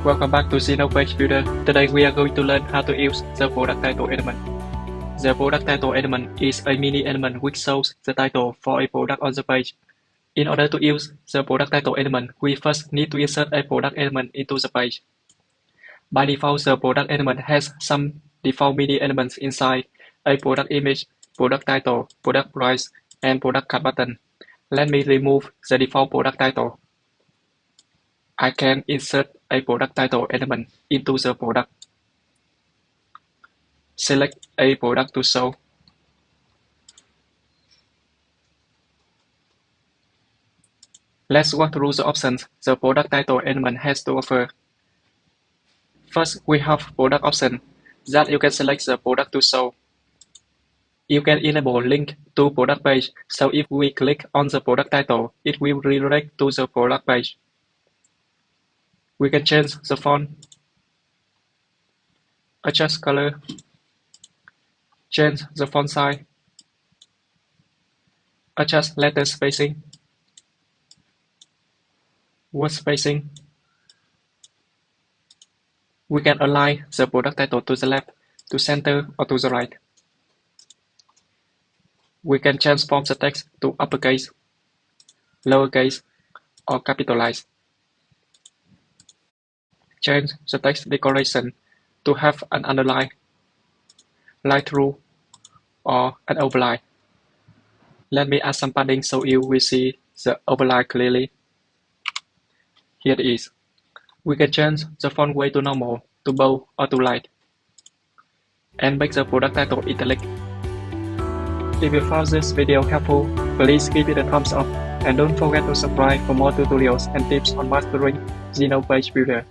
Welcome back to Zeno Page Builder. Today we are going to learn how to use the product title element. The product title element is a mini element which shows the title for a product on the page. In order to use the product title element, we first need to insert a product element into the page. By default, the product element has some default mini elements inside: a product image, product title, product price, and product card button. Let me remove the default product title. I can insert a product title element into the product. Select a product to show. Let's walk through the options the product title element has to offer. First, we have product option that you can select the product to show. You can enable link to product page, so if we click on the product title, it will redirect to the product page. We can change the font, adjust color, change the font size, adjust letter spacing, word spacing. We can align the product title to the left, to center, or to the right. We can transform the text to uppercase, lowercase, or capitalize. Change the text decoration to have an underline, light through, or an overline. Let me add some padding so you will see the overline clearly. Here it is. We can change the font weight to normal, to bold, or to light, and make the product title italic. If you found this video helpful, please give it a thumbs up and don't forget to subscribe for more tutorials and tips on mastering Zeno Page Builder.